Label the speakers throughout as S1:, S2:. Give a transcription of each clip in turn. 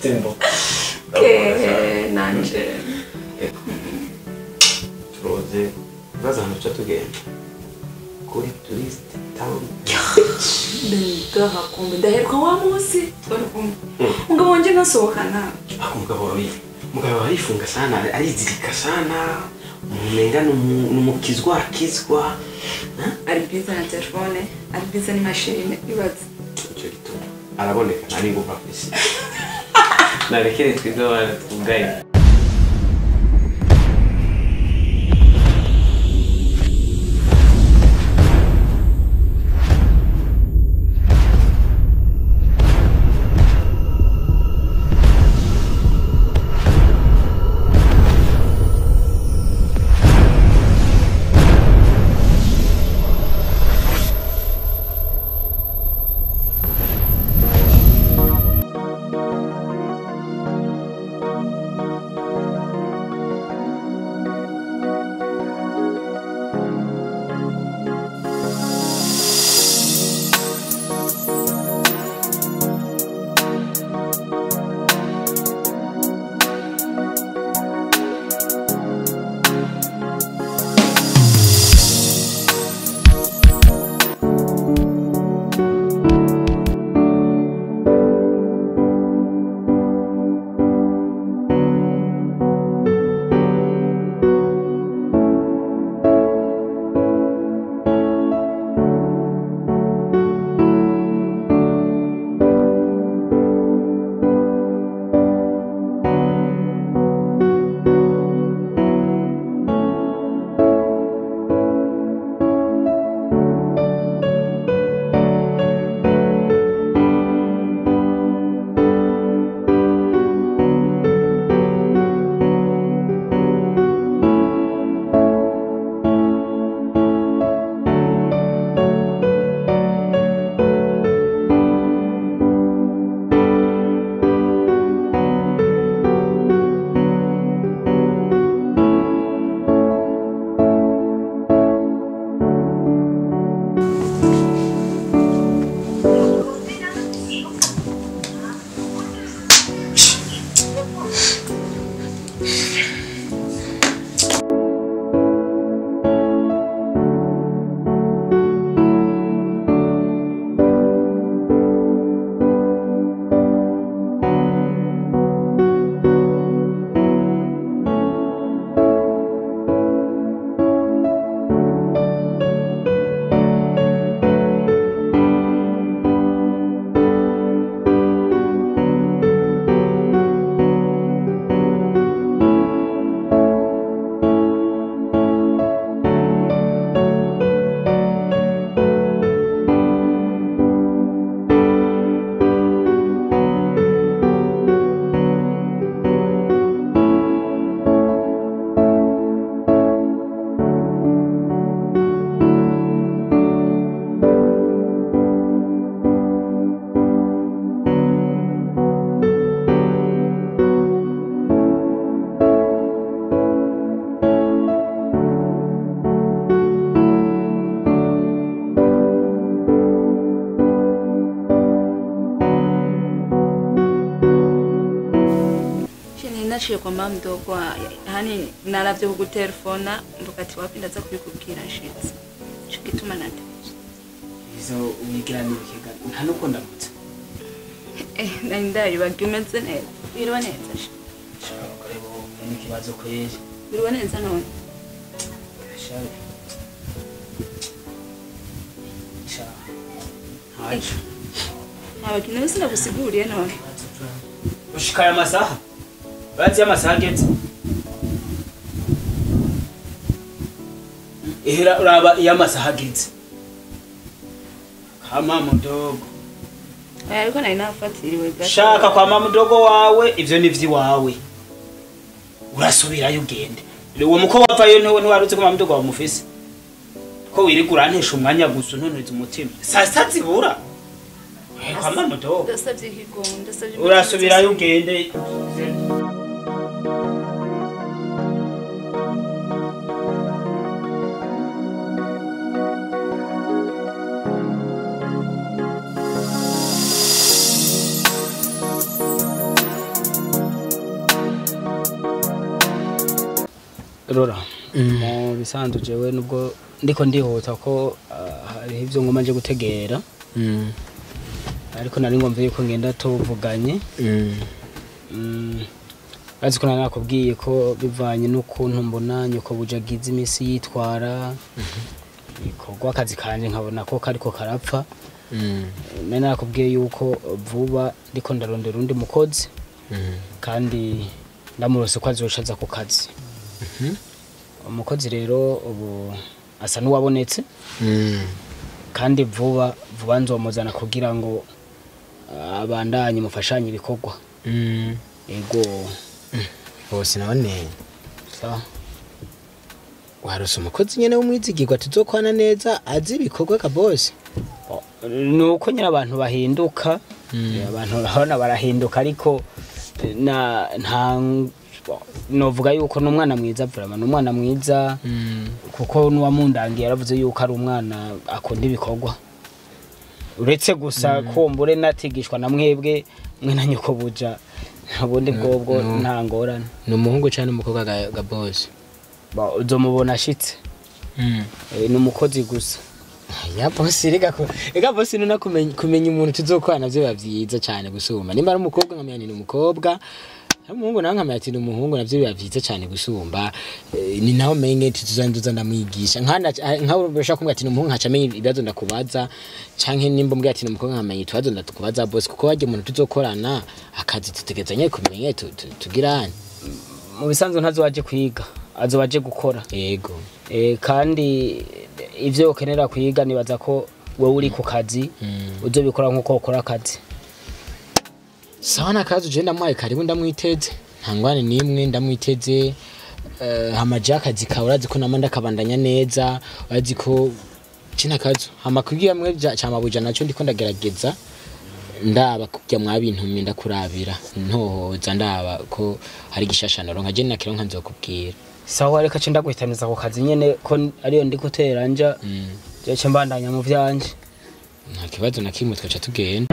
S1: Tempo.
S2: Che nance.
S1: Rose. Cosa hanno fatto che? Con i turisti town.
S2: Nda hakumbe ndaheruka wa munsi umugabo wanje nasohokana
S1: umugabo arifunga sana arizirika sana umenga numukizwa akizwa
S2: ari biza na telefone ari biza ni machine ibaza
S1: cyo gituma araboneka nari ngomba kwisi narekere twigabana twugaye
S2: naciye kwa mama mdogo hani naravye kugutelefona mbukati wapi ndaza kubikubwira nshitse cyo gituma nataje
S3: izo wigira nibikega nta nuko ndamutse
S2: nari bagimeze neza birwa neza
S3: shaka kare bo ni kibazo kweye
S2: birwa neza none
S3: shawe
S2: haje abakino sinagusiguriye none
S3: ushikaya amasaha bazi amasaha getse ihera uraba yamasaha getse kama mudogo
S2: ariko nari nafatiriwe gato
S3: shaka kwa mama mudogo wawe ivyo nivyi wawe urasubirayo ugende uwo muko wapfayo niwe warutse ko mama mudogo wawe mufise ko wirigura ntesha umwanya gusa ntunuriza umutima sasa zibura kwa mama mudogo
S2: ndasavye kigonda ndasavye
S3: urasubirayo ugende rora mu bisanzwe jewe nubwo ndiko ndihuta ko hari ivyo ngoma nje gutegera ariko nari ngomvye yuko ngenda tuvuganye azi ko nakubwiye ko bivanye n'ukuntu mbona nyuko bujagize imisi yitwara ikorwa akazi kanje nkabona ko kariko karapfa nari nakubwiye yuko vuba ndiko ndarondera undi mukozi kandi ndamurose ko azoshaza ku kazi umukozi rero ubu asa n'uwabonetse kandi vuba nzomuzana kugira ngo abandanye mufashanye ibikorwa ego
S4: bose nabone
S3: sa
S4: warose umukozi nyene w'umwizigirwa tuzokwana neza azi ibikorwa ka boss
S3: nuko nyine abantu bahinduka abantu urabona barahinduka ariko nta novuga yuko n'umwana mwiza vraiment n'umwana mwiza kuko n'uwamundangiye yaravuze yuko ari umwana akunda ibikorwa uretse gusa kumbure natigishwa na mwebwe mwe na nyuko buja ubundi bwobwo nta ngorane
S4: n'umuhungu cyane umukobwa ga boss
S3: uzomubona ashitse n'umukozi gusa
S4: ya boss ega boss nuna kumenya umuntu tuzokwana byo bavyiza cyane gusumba nimba ari umukobwa nkamenya ni umukobwa umuhungu nawe nkamenya ati n'umuhungu navyo bivyiza cyane gusumba ni naho menye tuzanduza ndamwigisha nka urashaka kumbwira ati n'umuhungu nkaca menye ibibazo ndakubaza canke nimba mbwira ati n'umukobwa nkamenya itubazo ndakubaza boss kuko waje umuntu tuzokorana akazi tutegezanye kumenya tugirane
S3: mu bisanzwe ntazo waje kwiga azo waje gukora
S4: yego
S3: kandi ivyo ukenera kwiga nibaza ko wowe uri ku kazi uzobikora nkuko ukora akazi
S4: sawana kazi je ndamwaye karibu ndamwiteze ntangwane nimwe ndamwiteze hamajaka zikawurazi ko namanda kabandanya neza wazi ko kina kazi hamakubwiye amwe cyamabuja naco ndiko ndagerageza ndaba kujya mwabintumye ndakurabira ntohoza ndaba ko hari gishashanoro nka je nakiro nkanzokubwira
S3: sawa reka cyo ndaguhitaniza ku kazi nyene ko ariyo ndiko teranja je mbandanya mu vyanje
S4: nta kibazo nakimwe twaca tugenda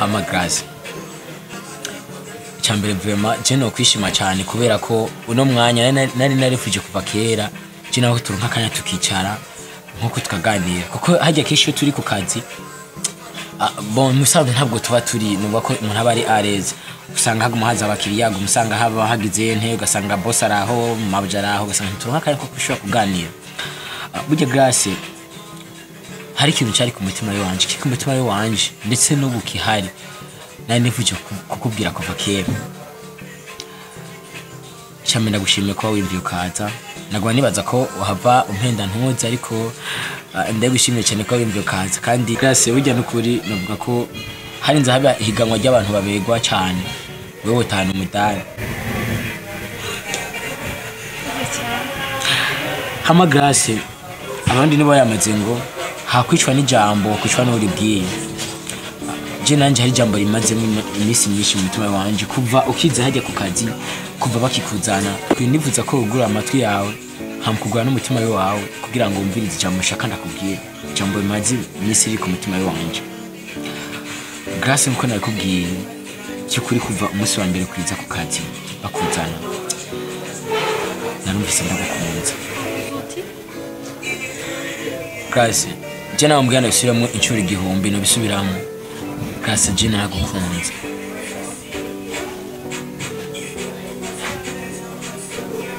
S4: amagrazi cyambere vraiment je no kwishima cyane kubera ko uno mwanya nari narifuje kuva kera je naho turunka kanya tukicara nkuko tukaganira kuko hajya kisho turi ku kazi bon musabe ntabwo tuba turi nuba ko umuntu aba ari areze usanga haguma haza abakiriya umusanga haba hagize ntego ugasanga boss araho mabuje araho ugasanga turunka kanya ko kushobora kuganira burya grace hari ikintu cyari ku mutima wanje kiko mutima wanje ndetse n'ubu kihari nari nifuje kukubwira kuva kera cyame ndagushimiye ko wimviye ukaza nagwa nibaza ko uhava umpenda ntuze ariko ndagushimiye cyane ko wimviye ukaza kandi Grace burya n'ukuri navuga ko hari nza haba higanwa ry'abantu babegwa cyane wewe utahana umudari hama Grace abandi nibo yamaze ngo hakwicwa n'ijambo kwicwa n'uribwiye je nanje hari ijambo rimaze iminsi myinshi mu mutima wanje kuva ukiza hajya ku kazi kuva bakikuzana kwinivuza ko ugura amatwi yawe hamkugura n'umutima wawe kugira ngo umvirize ijambo shaka ndakubwira ijambo rimaze iminsi iri ku mutima wanje Grace nko nakubwiye cyukuri kuva umunsi wa mbere kwiza ku kazi bakuzana narumvise ndagukunze Grace je nawe mbwira ndasubiramo inshuro igihumbi no bisubiramo Grace je nagukunze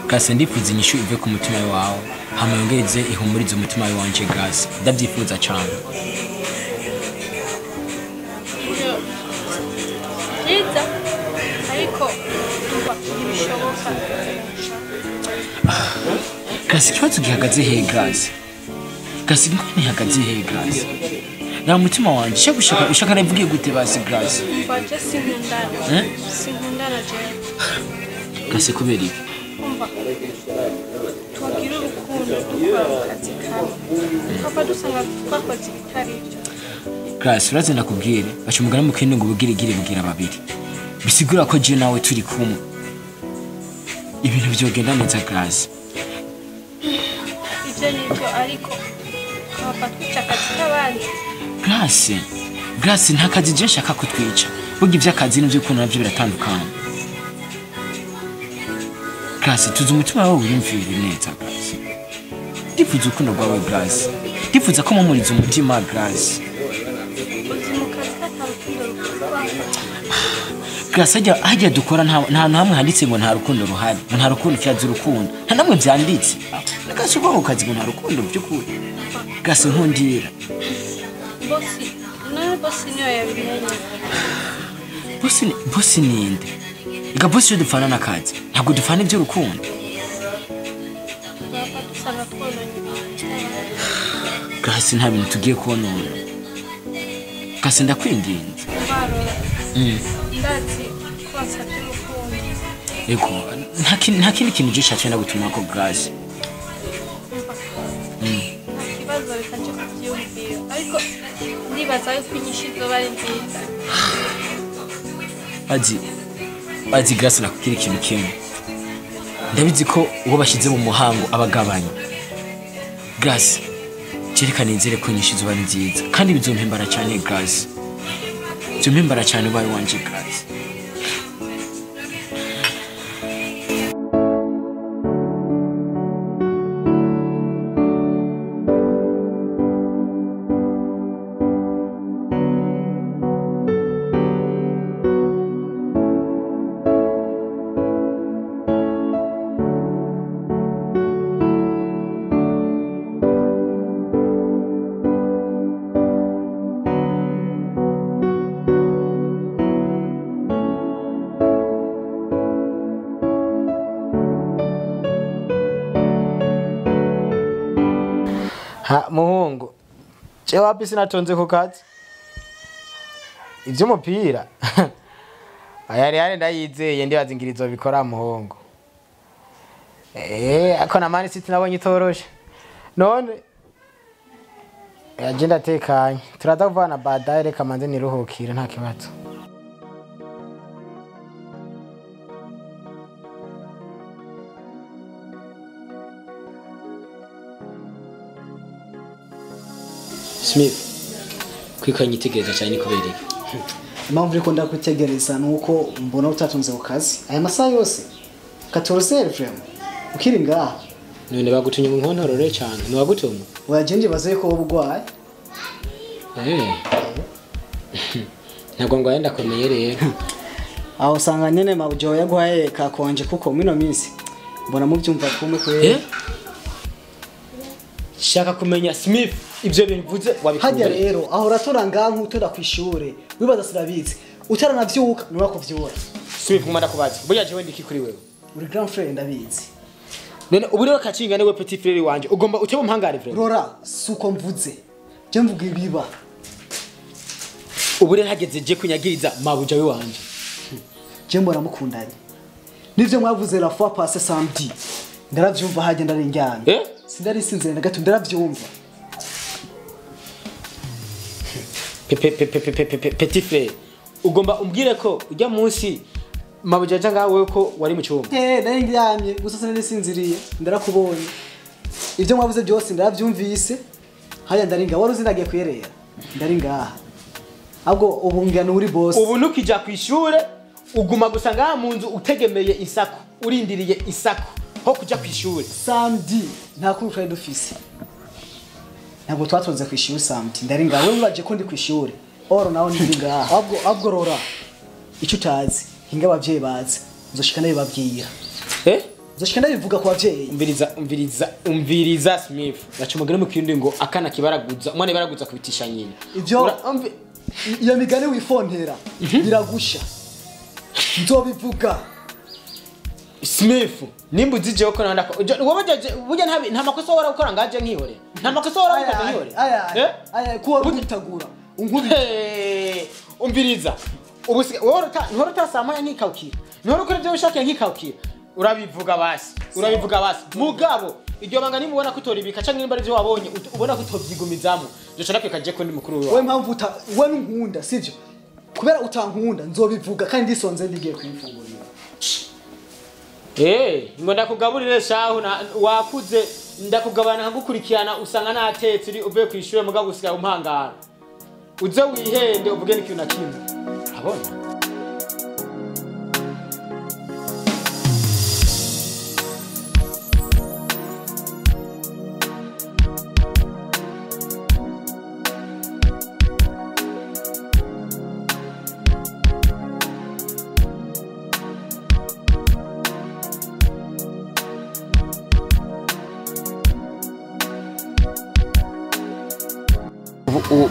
S4: Grace ndifuza inyishu ive ku mutima wawe hama yongereze ihumurize umutima wanje Grace ndabyifuza cyane
S2: Iciza ariko ntibishoboka
S4: Grace kibazo gihagaze he Grace Grace ntihagaze he Grace na mutima wanje ushaka navugiye gute basi Grace
S2: mbaje sinkundana je
S4: Grace kubera iki
S2: tugira urukundo dukora akazi kamwe papa dusanga twakoze ibitari byo
S4: Grace urazi nakubwire baca umugani mu kindi ngo ubugirigire bugira babiri bisigura ko je nawe turi kumwe ibintu byogenda neza Grace
S2: ibyo nibyo ariko papa twica akazi k'abandi
S4: Grace nta kazi je nshaka kutwica burya ivy'akazi n'ivyo kuntu navyo biratandukana Grace tuzi umutima wawe wiyumvira neza Grace ndifuza urukundo rwawe Grace ndifuza ko mumuriza umutima Grace Grace hajya dukora nta hamwe handitse ngo nta rukundo ruhari nta rukundo cyaza urukundo nta namwe byanditse Grace uko kazi ngo nta rukundo by'ukuri Grace nkundira
S2: bosi niyo yabimenye
S4: bosi ninde iga bosi yo dupfana n'akazi ntabwo dupfana iby'urukundo
S2: papa dusanga twononye
S4: Grace nta bintu tugiye konona Grace ndakwinginze
S2: ndazi kwasa cy'urukundo
S4: ego nta kindi kintu je cyane gutuma ko Grace
S2: ikibazo bikanje kubyumvira ariko ndibaza yuko inyishu izoba ari nziza
S4: Bazi Grace nakubwira ikintu kimwe ndabizi ko uwo bashyize mu muhango abagabanya Grace cerekana inzere ko inyishu izoba ari nziza kandi bizompimbara cyane Grace bizompimbara cyane ubaye wanje Grace
S5: muhungu je wapi sinatonze ku kazi ivy'umupira ayari ndayizeye ndibaza ingirizo bikora muhungu ako na Man City nabonye itoroshe none yaje ndatekanye turadavana badaye reka manze niruhukira nta kibazo
S4: Smith kwikanye itegereza cyane kubera iki
S6: impamvu riko ndakwitegereza nuko mbona utatunze ku kazi aya masaha yose 14 frame ukiri ngaha
S4: none bagutunye mu nkontorore cyane ntiwagutuma
S6: wagenje baze ko ubugwaye
S4: ntabwo ngo yenda komeye rero
S6: aho usanga nyene mabujo yagwaye kakonje kuko mino minsi mbona mu byumva kumwe kwe
S4: shaka kumenya Smith ibyo bintu vuze wabikunda
S6: hajya rero aho uratura nkutura kwishure wibaza sirabizi utaranavyuka niwa kuvyura
S4: Smith ngumanda kubaza burya jewe ndiki kuri wewe
S6: uri grand frère ndabizi
S4: none ubu rero kacinga newe petit frère wanje ugomba utebe mpangare frère
S6: rora suko mvuze je mvuga ibiba
S4: ubu rero hageze je kunyagiriza mabuja we wanje
S6: je mbona mukundanye nivyo mwavuze la fois passé samedi ndaravyumva haje ndaringyanye sindari sinzire na gato ndaravyumva
S4: petit frère ugomba umbwire ko ujya munsi mabujaja ngawe ko wari mu cyumba
S6: ndaringyanye gusa sinari sinziriye ndarakubonye ivyo mwavuze byose ndaravyumvise haya ndaringa wari uzindagiye kuyerera ndaringaha ahubwo ubu ngana uri boss
S4: ubu nukija kwishure uguma gusa ngaha mu nzu utegemeye isako urindiriye isako ho kuja kwishure
S6: samedi nta kurusha dufise ntabwo twatonze kwishure samedi ndaringa wewe uraje ko ndi kwishure oro naho ndi ngaha ahubwo rora icyo utazi hinga abavyeyi bazi nzoshika nayo babwira nzoshika nabivuga ku bavyeyi
S4: umviriza Smith gacumagere mu kindi ngo akana kibaraguza umwana baraguza kubitisha nyine
S6: ivyo iyo migani wifontera biragusha nzobivuga
S4: Smith nimba uzije ko nanda wowe burya nta makosa wara gukora ngaje nkihore nta makosa wara gukora nkihore
S6: aya kuwa rutagura unkubi
S4: umviriza ubusike wowe ntorota samaya nkikawukira ntorukore byo ushaka nkikawukira urabivuga basi mugabo iryo banga nimubona kutoribika canke nimba rivyo wabonye ubona kutovyigumizamo joca napekaje ko ndi mukuru wawe
S6: we mpamvu we nkunda sivyo kubera utankunda nzobivuga kandi ndisonze ndigiye kwifungurira
S4: ngo ndakugaburire shahu wakuze ndakugabana nkagukurikirana usanga natetse uri uvuye kwishure mugabo gusiga umpangara uze wihende uvuge n'ikintu na kimwe abona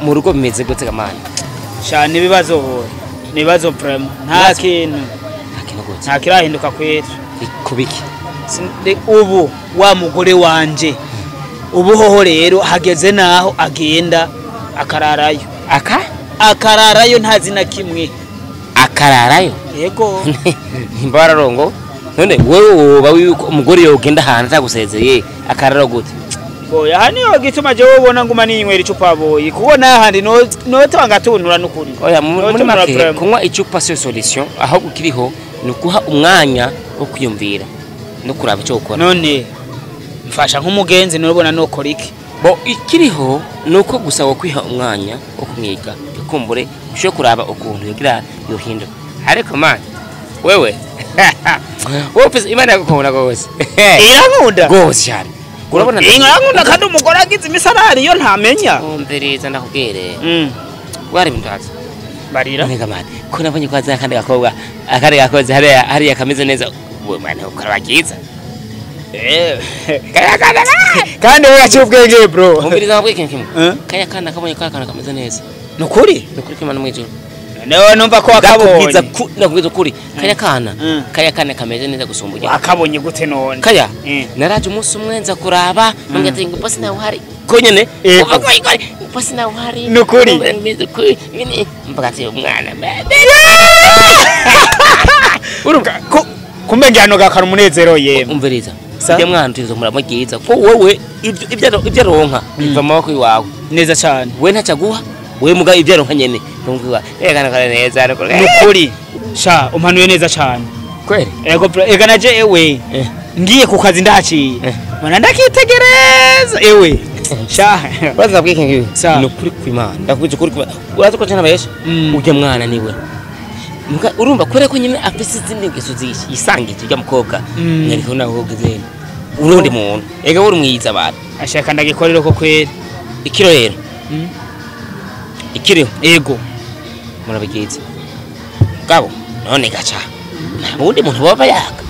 S7: mu rugo bimeze gute gamana
S3: cyane ibibazo prema nta kintu nta kirahinduka kwera
S7: kubiki
S3: ubu wa mugore wanje ubu hoho rero hageze naho agenda akararayo akararayo ntazi na kimwe
S7: akararayo
S3: yego
S7: imbararongo none wewe woba yuko umugore yogenda hanze atagusezeye akararo gute
S3: boya hani ogituma je wobona nguma ninywera icupa boyi kubona handi no twangatunura nukuri
S7: oya muri make kunywa icupa sio solution aho gukiriho nukuha umwanya wo kwiyumvira no kuraba cyo ukora
S3: none mfasha nk'umugenzi nurubona no koriki
S7: bo ikiriho nuko gusa wo kwiha umwanya wo kumwiga bikumbure usho kuraba ukuntu yagira yohindo ariko man wewe wowe imana yakukunda gose
S3: irankunda
S7: gose cyane
S3: urabona irankunda kandi umugore agize imisarari yo ntamenya
S7: umbereza ndakubwire wari mutaza
S3: barira
S7: nega man ko nabonye kwaza kandi gakobwa akari gakoze hari yakameze neza mwana ukarabagiza
S3: kandi we yaciye ubwenge bro
S7: umviriza nabwike kimwe kaya kana kabonye kakana kameze neza
S3: nukuri
S7: kimana mwijuru
S3: nawe numva ko akabonye
S7: nakubwiza ukuri kaya kana kameze neza gusumbuye
S3: akabonye gute none
S7: kaya naraje umunsi umwe nza kuraba nongeye ngo pasi nawe hari ko nyene pasi nawe hari
S3: nukuri
S7: mbagati umwana
S3: urumva kumenge hano gakara umunezero yemwe
S7: umviriza Sijya mwana tuzo muramugiza ko wowe ibyo ronka biva mabako iwawe
S3: neza cyane
S7: we ntacaguha we muga ibyo ronka nyene ntumva egana kare neza
S3: nukuri sha umpanuye neza cyane
S7: kweli
S3: ego egana je ewe ngiye ku kazi ndaciye mana ndakitegereza ewe sha
S7: baza bwike ngiwe nukuri kwimana ndakuze kuri uraza ko cyana bayesha ujya mwana niwe muka urumva kore ko nyine afise izindi ngeso yisangije ujya mukobwa nyariko naho gizene urundi muntu ega wuri mwiza abantu
S3: ashaka ndagikorera ko kwera
S7: ikiro rero ikiro
S3: ego
S7: murabigize gabo none gacha nta bundi muntu baba yaka